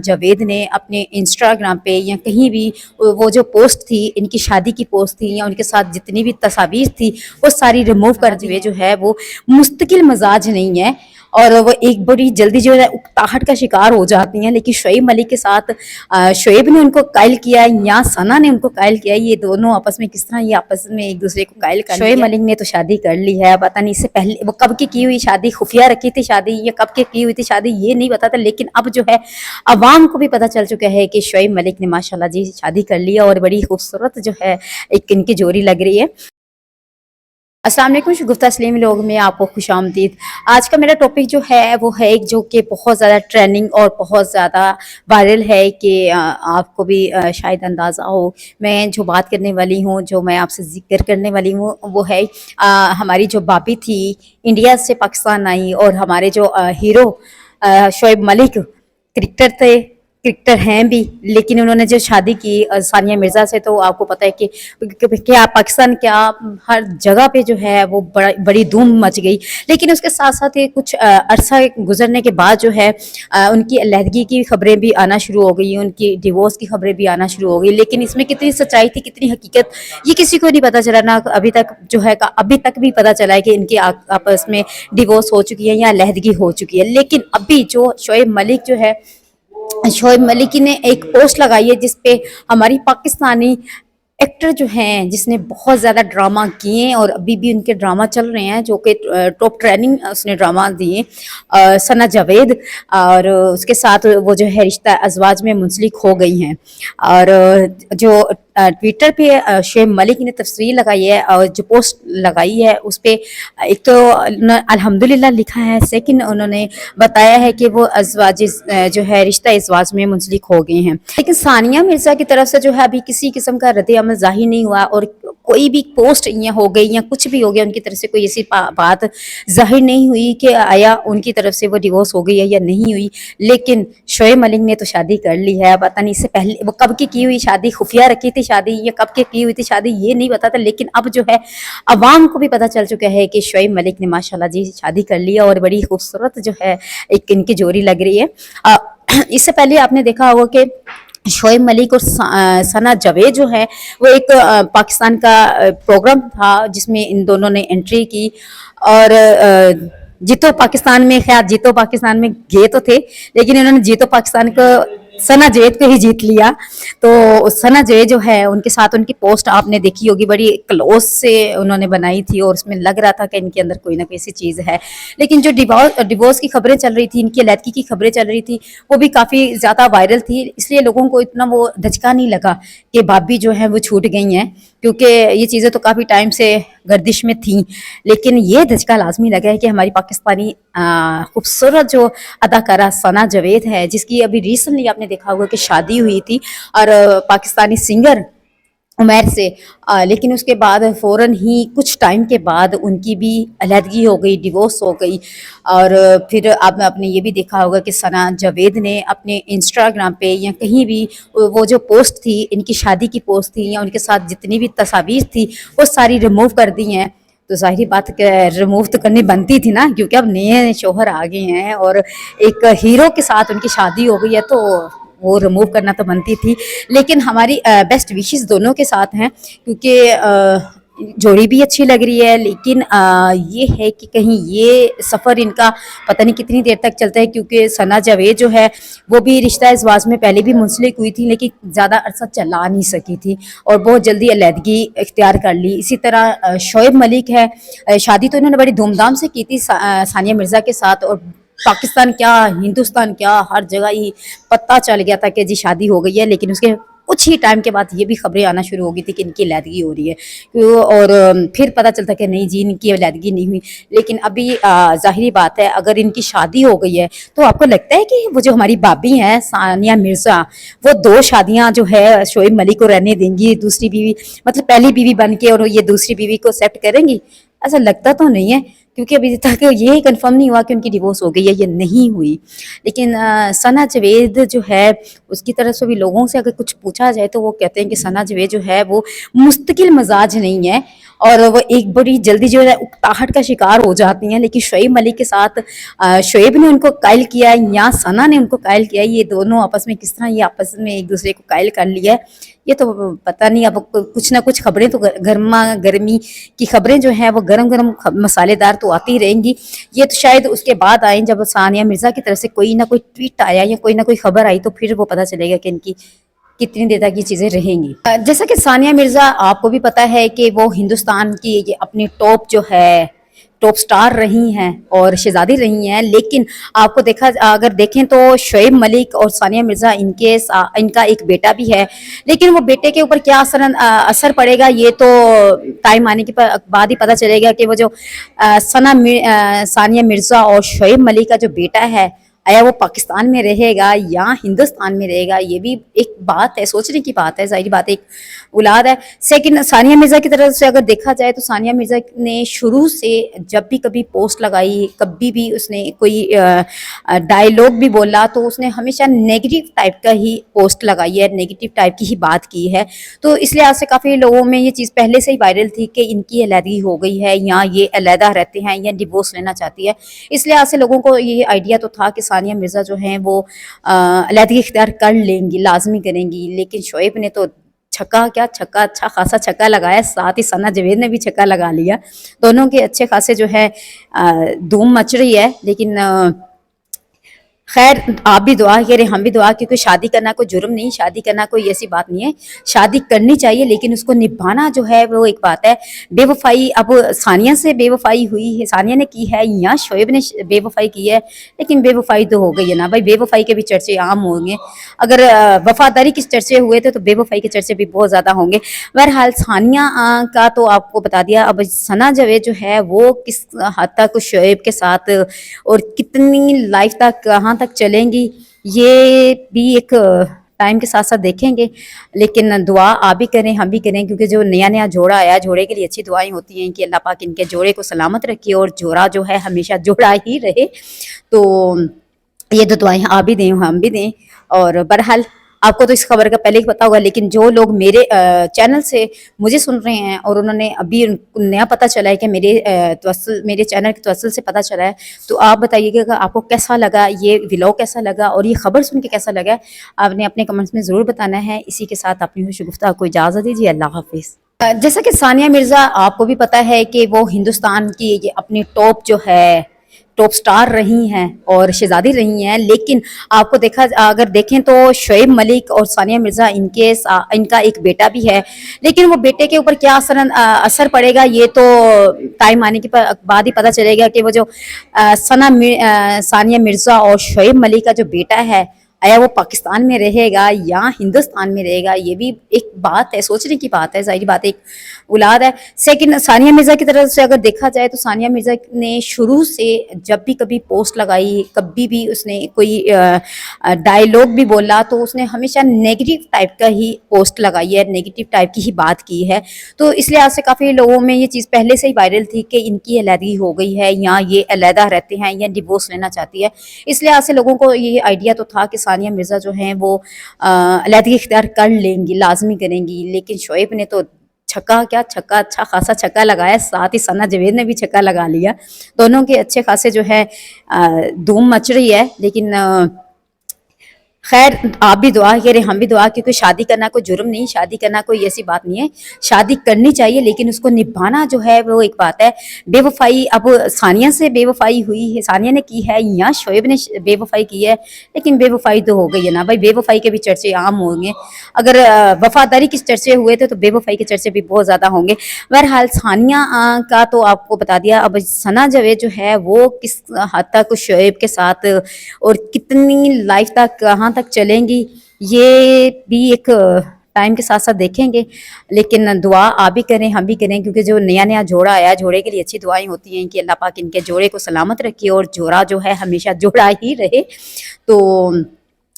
جاوید نے اپنے انسٹاگرام پہ یا کہیں بھی وہ جو پوسٹ تھی، ان کی شادی کی پوسٹ تھی یا ان کے ساتھ جتنی بھی تصاویر تھی وہ ساری ریموو کر دیے جو ہے وہ مستقل مزاج نہیں ہے، اور وہ ایک بڑی جلدی جو ہے اکتاہٹ کا شکار ہو جاتی ہیں۔ لیکن شعیب ملک کے ساتھ شعیب نے ان کو قائل کیا یا ثنا نے ان کو قائل کیا، یہ دونوں آپس میں کس طرح یہ آپس میں ایک دوسرے کو قائل کر شعیب ملک نے تو شادی کر لی ہے، پتہ نہیں اس سے پہلے وہ کب کی ہوئی شادی، خفیہ رکھی تھی شادی یا کب کی ہوئی تھی شادی یہ نہیں پتا تھا، لیکن اب جو ہے عوام کو بھی پتہ چل چکا ہے کہ شعیب ملک نے ماشاءاللہ جی شادی کر لی ہے، اور بڑی خوبصورت جو ہے ایک ان کی جوڑی لگ رہی ہے۔ السلام علیکم، شگفتہ سلیم لوگ میں آپ کو خوش آمدید۔ آج کا میرا ٹاپک جو ہے وہ ہے ایک جو کہ بہت زیادہ ٹرینڈنگ اور بہت زیادہ وائرل ہے کہ آپ کو بھی شاید اندازہ ہو میں جو بات کرنے والی ہوں، جو میں آپ سے ذکر کرنے والی ہوں وہ ہے ہماری جو بابی تھی انڈیا سے پاکستان آئی، اور ہمارے جو ہیرو شعیب ملک کرکٹر تھے، کرکٹر ہیں بھی، لیکن انہوں نے جو شادی کی ثانیہ مرزا سے، تو آپ کو پتہ ہے کہ کیا پاکستان کیا ہر جگہ پہ جو ہے وہ بڑی دھوم مچ گئی۔ لیکن اس کے ساتھ ساتھ کچھ عرصہ گزرنے کے بعد جو ہے ان کی علیحدگی کی خبریں بھی آنا شروع ہو گئی، ان کی ڈیورس کی خبریں بھی آنا شروع ہو گئی، لیکن اس میں کتنی سچائی تھی کتنی حقیقت یہ کسی کو نہیں پتہ چلا، نہ ابھی تک جو ہے ابھی تک بھی پتہ چلا ہے کہ ان کی آپس میں ڈیورس ہو چکی ہے یا علیحدگی ہو چکی ہے۔ لیکن ابھی جو شعیب ملک جو ہے، شعیب ملک نے ایک پوسٹ لگائی ہے جس پہ ہماری پاکستانی ایکٹر جو ہیں جس نے بہت زیادہ ڈرامہ کیے ہیں اور ابھی بھی ان کے ڈرامہ چل رہے ہیں، جو کہ ٹاپ ٹریننگ اس نے ڈرامہ دیے، ثنا جاوید، اور اس کے ساتھ وہ جو ہے رشتہ ازواج میں منسلک ہو گئی ہیں۔ اور جو ٹویٹر پہ شعیب ملک نے تصویر لگائی ہے اور جو پوسٹ لگائی ہے اس پہ ایک تو الحمدللہ لکھا ہے، سیکنڈ انہوں نے بتایا ہے کہ وہ ازواج جو ہے رشتہ ازواج میں منسلک ہو گئے ہیں۔ لیکن ثانیہ مرزا کی طرف سے جو ہے ابھی کسی قسم کا رد عمل ظاہر نہیں ہوا، اور کوئی بھی پوسٹ یہ ہو گئی یا کچھ بھی ہو گیا ان کی طرف سے کوئی ایسی بات ظاہر نہیں ہوئی کہ آیا ان کی طرف سے وہ ڈیورس ہو گئی ہے یا نہیں ہوئی۔ لیکن شعیب ملک نے تو شادی کر لی ہے، پتہ نہیں اس سے پہلے وہ کب کی ہوئی شادی، خفیہ رکھی تھی شادی یا کب کی ہوئی تھی شادی یہ نہیں پتا تھا، لیکن اب جو ہے عوام کو بھی پتہ چل چکا ہے کہ شعیب ملک نے ماشاءاللہ جی شادی کر لی ہے، اور بڑی خوبصورت جو ہے ایک ان کی جوڑی لگ رہی ہے۔ اس سے پہلے آپ نے دیکھا ہوگا کہ شعیب ملک اور ثنا جاوید جو ہے وہ ایک پاکستان کا پروگرام تھا جس میں ان دونوں نے انٹری کی، اور جیتو پاکستان میں، خیر جیتو پاکستان میں گئے تو تھے لیکن انہوں نے جیتو پاکستان کو ثنا جاوید کو ہی جیت لیا۔ تو ثنا جاوید جو ہے ان کے ساتھ ان کی پوسٹ آپ نے دیکھی ہوگی، بڑی کلوز سے انہوں نے بنائی تھی اور اس میں لگ رہا تھا کہ ان کے اندر کوئی نہ کوئی ایسی چیز ہے۔ لیکن جو ڈیورس کی خبریں چل رہی تھی، ان کی علیحدگی کی خبریں چل رہی تھی، وہ بھی کافی زیادہ وائرل تھی، اس لیے لوگوں کو اتنا وہ دھچکا نہیں لگا کہ بھابی جو ہے وہ چھوٹ گئی ہیں، کیونکہ یہ چیزیں تو کافی ٹائم سے گردش میں تھیں۔ لیکن یہ دھچکا لازمی لگا ہے کہ ہماری پاکستانی خوبصورت جو اداکارہ ثنا جاوید ہے، جس کی ابھی ریسنٹلی آپ نے دیکھا ہوگا کہ شادی ہوئی تھی اور پاکستانی سنگر عمیر سے، لیکن اس کے بعد فوراً ہی کچھ ٹائم کے بعد ان کی بھی علیحدگی ہو گئی، ڈیورس ہو گئی۔ اور پھر آپ نے یہ بھی دیکھا ہوگا کہ ثنا جاوید نے اپنے انسٹاگرام پہ یا کہیں بھی وہ جو پوسٹ تھی ان کی شادی کی پوسٹ تھی یا ان کے ساتھ جتنی بھی تصاویر تھی وہ ساری ریموو کر دی ہیں۔ تو ظاہری بات ریموو تو کرنی بنتی تھی نا، کیونکہ اب نئے شوہر آ گئے ہیں اور ایک ہیرو کے ساتھ ان کی شادی ہو گئی ہے تو وہ ریموو کرنا تو بنتی تھی۔ لیکن ہماری بیسٹ وشز دونوں کے ساتھ ہیں، کیونکہ جوڑی بھی اچھی لگ رہی ہے، لیکن یہ ہے کہ کہیں یہ سفر ان کا پتہ نہیں کتنی دیر تک چلتا ہے، کیونکہ ثنا جاوید جو ہے وہ بھی رشتہ ازواج میں پہلے بھی منسلک ہوئی تھی لیکن زیادہ عرصہ چلا نہیں سکی تھی اور بہت جلدی علیحدگی اختیار کر لی۔ اسی طرح شعیب ملک ہے، شادی تو انہوں نے بڑی دھوم دھام سے کی تھی ثانیہ مرزا کے ساتھ، اور پاکستان کیا ہندوستان کیا ہر جگہ ہی پتہ چل گیا تھا کہ جی شادی ہو گئی ہے۔ لیکن اس کے کچھ ہی ٹائم کے بعد یہ بھی خبریں آنا شروع ہو گئی تھی کہ ان کی علیحدگی ہو رہی ہے، اور پھر پتہ چلتا کہ نہیں جی ان کی علیحدگی نہیں ہوئی۔ لیکن ابھی ظاہری بات ہے اگر ان کی شادی ہو گئی ہے تو آپ کو لگتا ہے کہ وہ جو ہماری بابی ہیں ثانیہ مرزا وہ دو شادیاں جو ہے شعیب ملک کو رہنے دیں گی، دوسری بیوی مطلب پہلی بیوی بن کے اور یہ دوسری بیوی کو ایکسیپٹ کریں گی؟ ایسا لگتا تو نہیں ہے، کیونکہ ابھی تک یہ کنفرم نہیں ہوا کہ ان کی ڈیورس ہو گئی ہے یا نہیں ہوئی۔ لیکن ثنا جاوید جو ہے اس کی طرف سے بھی لوگوں سے اگر کچھ پوچھا جائے تو وہ کہتے ہیں کہ ثنا جاوید جو ہے وہ مستقل مزاج نہیں ہے اور وہ ایک بڑی جلدی جو ہے اکتاہٹ کا شکار ہو جاتی ہیں. لیکن شعیب ملک کے ساتھ شعیب نے ان کو قائل کیا ہے یا ثنا نے ان کو قائل کیا ہے, یہ دونوں آپس میں کس طرح یہ آپس میں ایک دوسرے کو قائل کر لیا ہے یہ تو پتہ نہیں. اب کچھ نہ کچھ خبریں تو گرما گرمی کی خبریں جو ہیں وہ گرم گرم مسالے دار تو آتی ہی رہیں گی. یہ تو شاید اس کے بعد آئیں جب ثانیہ مرزا کی طرف سے کوئی نہ کوئی ٹویٹ آیا یا کوئی نہ کوئی خبر آئی تو پھر وہ پتہ چلے گا کہ ان کی کتنی دیر تک یہ چیزیں رہیں گی. جیسا کہ ثانیہ مرزا آپ کو بھی پتہ ہے کہ وہ ہندوستان کی اپنی ٹاپ جو ہے ٹاپ سٹار رہی ہیں اور شہزادی رہی ہیں. لیکن آپ کو اگر دیکھیں تو شعیب ملک اور ثانیہ مرزا ان کا ایک بیٹا بھی ہے. لیکن وہ بیٹے کے اوپر کیا اثر پڑے گا یہ تو ٹائم آنے کے بعد ہی پتہ چلے گا کہ وہ جو ثانیہ مرزا اور شعیب ملک کا جو بیٹا ہے آیا وہ پاکستان میں رہے گا یا ہندوستان میں رہے گا. یہ بھی ایک بات ہے, سوچنے کی بات ہے. ظاہری بات ایک اولاد ہے. لیکن ثانیہ مرزا کی طرف سے اگر دیکھا جائے تو ثانیہ مرزا نے شروع سے جب بھی کبھی پوسٹ لگائی, کبھی بھی اس نے کوئی ڈائیلاگ بھی بولا تو اس نے ہمیشہ نیگیٹو ٹائپ کا ہی پوسٹ لگائی ہے, نیگیٹو ٹائپ کی ہی بات کی ہے. تو اس لحاظ سے کافی لوگوں میں یہ چیز پہلے سے ہی وائرل تھی کہ ان کی علیحدگی ہو گئی ہے یا یہ علیحدہ رہتے ہیں یا ڈیورس لینا چاہتی ہے. اس لحاظ سے لوگوں کو یہ آئیڈیا تو تھا کہ ثانیہ مرزا جو ہیں وہ علیحدگی اختیار کر لیں گی, لازمی کریں گی. لیکن شعیب نے تو چھکا اچھا خاصا چھکا لگایا, ساتھ ہی ثنا جاوید نے بھی چھکا لگا لیا. دونوں کے اچھے خاصے جو ہے دھوم مچ رہی ہے. لیکن خیر آپ بھی دعا کریں, ہم بھی دعا, کیونکہ شادی کرنا کوئی جرم نہیں, شادی کرنا کوئی ایسی بات نہیں ہے. شادی کرنی چاہیے لیکن اس کو نبھانا جو ہے وہ ایک بات ہے. بے وفائی اب ثانیہ سے بے وفائی ہوئی ہے, ثانیہ نے کی ہے یا شعیب نے بے وفائی کی ہے, لیکن بے وفائی تو ہو گئی ہے نا بھائی. بے وفائی کے بھی چرچے عام ہوں گے. اگر وفاداری کے چرچے ہوئے تھے تو بے وفائی کے چرچے بھی بہت زیادہ ہوں گے. بہرحال ثانیہ کا تو آپ کو بتا دیا. اب ثنا جاوید جو ہے وہ کس حد تک شعیب کے ساتھ اور کتنی لائف تک کہاں تک چلیں گی یہ بھی ایک ٹائم کے ساتھ ساتھ دیکھیں گے. لیکن دعا آپ بھی کریں, ہم بھی کریں, کیونکہ جو نیا جوڑا آیا, جوڑے کے لیے اچھی دعائیں ہوتی ہیں کہ اللہ پاک ان کے جوڑے کو سلامت رکھے اور جوڑا جو ہے ہمیشہ جوڑا ہی رہے. تو یہ دو دعائیں آپ بھی دیں, ہم بھی دیں. اور بہرحال آپ کو تو اس خبر کا پہلے ہی پتا ہوگا, لیکن جو لوگ میرے چینل سے مجھے سن رہے ہیں اور انہوں نے ابھی نیا پتہ چلا ہے کہ میرے چینل کے توسل سے پتہ چلا ہے, تو آپ بتائیے کہ آپ کو کیسا لگا, یہ ولاگ کیسا لگا اور یہ خبر سن کے کیسا لگا. آپ نے اپنے کمنٹس میں ضرور بتانا ہے. اسی کے ساتھ اپنی خوش گفتگو کو اجازت دیجیے. اللہ حافظ. جیسا کہ ثانیہ مرزا آپ کو بھی پتہ ہے کہ وہ ہندوستان کی اپنی ٹاپ جو ہے ٹاپ سٹار رہی ہیں اور شہزادی رہی ہیں. لیکن آپ کو اگر دیکھیں تو شعیب ملک اور ثانیہ مرزا ان کا ایک بیٹا بھی ہے. لیکن وہ بیٹے کے اوپر کیا اثر پڑے گا یہ تو ٹائم آنے کے بعد ہی پتہ چلے گا کہ وہ جو ثانیہ مرزا اور شعیب ملک کا جو بیٹا ہے آیا وہ پاکستان میں رہے گا یا ہندوستان میں رہے گا. یہ بھی ایک بات ہے, سوچنے کی بات ہے. ظاہری بات ایک اولاد ہے. لیکن ثانیہ مرزا کی طرف سے اگر دیکھا جائے تو ثانیہ مرزا نے شروع سے جب بھی کبھی پوسٹ لگائی, کبھی بھی اس نے کوئی ڈائیلاگ بھی بولا تو اس نے ہمیشہ نیگیٹو ٹائپ کا ہی پوسٹ لگائی ہے, نیگیٹو ٹائپ کی ہی بات کی ہے. تو اس لحاظ سے کافی لوگوں میں یہ چیز پہلے سے ہی وائرل تھی کہ ان کی علیحدگی ہو گئی ہے یا یہ علیحدہ رہتے ہیں یا ڈیورس لینا چاہتی ہے. اس لحاظ سے لوگوں کو یہ آئیڈیا تو تھا کہ ثانیہ مرزا جو ہیں وہ علیحدگی اختیار کر لیں گی, لازمی کریں گی. لیکن شعیب نے تو چھکا اچھا خاصا چھکا لگایا, ساتھ ہی ثنا جاوید نے بھی چھکا لگا لیا. دونوں کے اچھے خاصے جو ہے دھوم مچ رہی ہے. لیکن خیر آپ بھی دعا کریں, ہم بھی دعا, کیونکہ شادی کرنا کوئی جرم نہیں, شادی کرنا کوئی ایسی بات نہیں ہے. شادی کرنی چاہیے لیکن اس کو نبھانا جو ہے وہ ایک بات ہے. بے وفائی اب ثانیہ سے بے وفائی ہوئی ہے, ثانیہ نے کی ہے یا شعیب نے بے وفائی کی ہے, لیکن بے وفائی تو ہو گئی ہے نا بھائی. بے وفائی کے بھی چرچے عام ہوں گے. اگر وفاداری کے چرچے ہوئے تھے تو بے وفائی کے چرچے بھی بہت زیادہ ہوں گے. بہرحال ثانیہ کا تو آپ کو بتا دیا. اب ثنا جاوید جو ہے وہ کس حد تک شعیب کے ساتھ اور کتنی لائف تک کہاں تک چلیں گی یہ بھی ایک ٹائم کے ساتھ ساتھ دیکھیں گے. لیکن دعا آپ بھی کریں, ہم بھی کریں, کیونکہ جو نیا جوڑا آیا, جوڑے کے لیے اچھی دعائیں ہوتی ہیں کہ اللہ پاک ان کے جوڑے کو سلامت رکھے اور جوڑا جو ہے ہمیشہ جوڑا ہی رہے. تو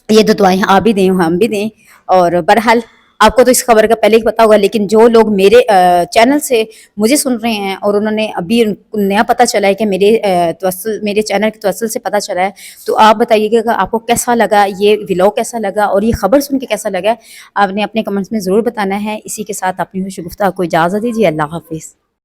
یہ دو دعائیں آپ بھی دیں, ہم بھی دیں. اور بہرحال آپ کو تو اس خبر کا پہلے ہی پتا ہوگا، لیکن جو لوگ میرے چینل سے مجھے سن رہے ہیں اور انہوں نے ابھی نیا پتہ چلا ہے کہ میرے چینل کے توسل سے پتہ چلا ہے، تو آپ بتائیے گا کہ آپ کو کیسا لگا، یہ ولاگ کیسا لگا اور یہ خبر سن کے کیسا لگا، آپ نے اپنے کمنٹس میں ضرور بتانا ہے۔ اسی کے ساتھ اپنی خوش گفتگو کو اجازت دیجیے، اللہ حافظ۔